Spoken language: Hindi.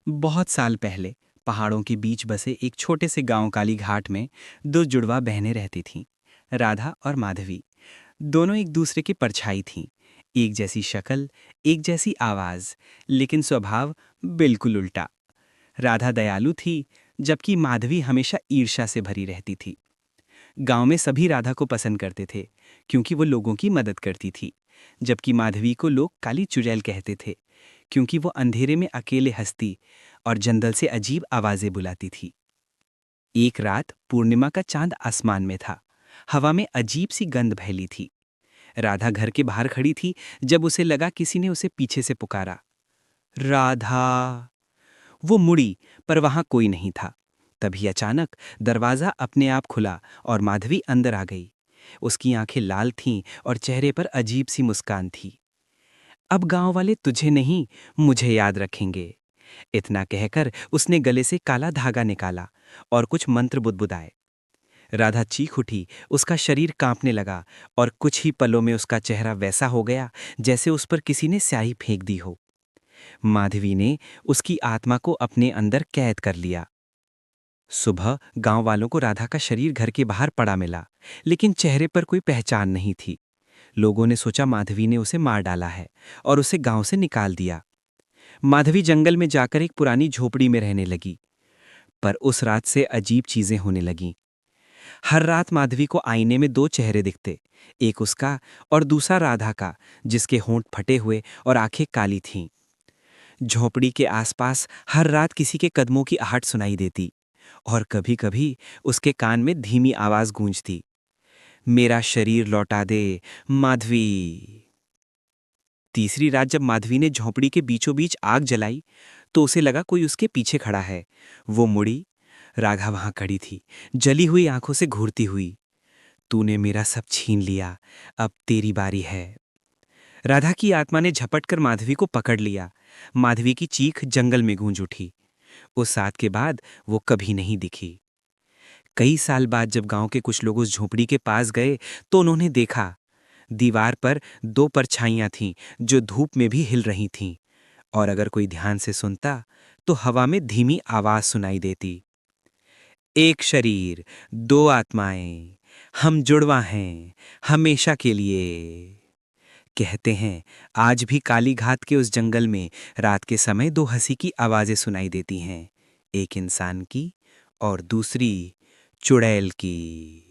बहुत साल पहले पहाड़ों के बीच बसे एक छोटे से गांव काली घाट में दो जुड़वा बहनें रहती थीं, राधा और माधवी। दोनों एक दूसरे की परछाई थीं। एक जैसी शक्ल, एक जैसी आवाज, लेकिन स्वभाव बिल्कुल उल्टा। राधा दयालु थी, जबकि माधवी हमेशा ईर्ष्या से भरी रहती थी। गांव में सभी राधा को पसंद करते थे, क्योंकि वो लोगों की मदद करती थी, जबकि माधवी को लोग काली चुड़ैल कहते थे, क्योंकि वो अंधेरे में अकेले हंसती और जंगल से अजीब आवाजें बुलाती थी। एक रात पूर्णिमा का चांद आसमान में था। हवा में अजीब सी गंध फैली थी। राधा घर के बाहर खड़ी थी, जब उसे लगा किसी ने उसे पीछे से पुकारा, राधा। वो मुड़ी, पर वहां कोई नहीं था। तभी अचानक दरवाजा अपने आप खुला और माधवी अंदर आ गई। उसकी आंखें लाल थीं और चेहरे पर अजीब सी मुस्कान थी। अब गांव वाले तुझे नहीं, मुझे याद रखेंगे। इतना कहकर उसने गले से काला धागा निकाला और कुछ मंत्र बुदबुदाए। राधा चीख उठी, उसका शरीर कांपने लगा और कुछ ही पलों में उसका चेहरा वैसा हो गया जैसे उस पर किसी ने स्याही फेंक दी हो। माधवी ने उसकी आत्मा को अपने अंदर कैद कर लिया। सुबह गांव वालों को राधा का शरीर घर के बाहर पड़ा मिला, लेकिन चेहरे पर कोई पहचान नहीं थी। लोगों ने सोचा माधवी ने उसे मार डाला है और उसे गांव से निकाल दिया। माधवी जंगल में जाकर एक पुरानी झोपड़ी में रहने लगी। पर उस रात से अजीब चीजें होने लगीं। हर रात माधवी को आईने में दो चेहरे दिखते, एक उसका और दूसरा राधा का, जिसके होंठ फटे हुए और आंखें काली थीं। झोपड़ी के आसपास हर रात किसी के कदमों की आहट सुनाई देती और कभी-कभी उसके कान में धीमी आवाज गूंजती, मेरा शरीर लौटा दे, माधवी। तीसरी रात जब माधवी ने झोंपड़ी के बीचों बीच आग जलाई, तो उसे लगा कोई उसके पीछे खड़ा है। वो मुड़ी, राधा वहां खड़ी थी, जली हुई आंखों से घूरती हुई। तूने मेरा सब छीन लिया, अब तेरी बारी है। राधा की आत्मा ने झपटकर माधवी को पकड़ लिया। माधवी की चीख जंगल में गूंज उठी। उस रात के बाद वो कभी नहीं दिखी। कई साल बाद जब गांव के कुछ लोग उस झोपड़ी के पास गए, तो उन्होंने देखा, दीवार पर दो परछाइयां थीं जो धूप में भी हिल रही थीं, और अगर कोई ध्यान से सुनता तो हवा में धीमी आवाज सुनाई देती, एक शरीर, दो आत्माएं, हम जुड़वा हैं, हमेशा के लिए। कहते हैं आज भी काली घाट के उस जंगल में रात के समय दो हंसी की आवाजें सुनाई देती हैं, एक इंसान की और दूसरी चुड़ैल की।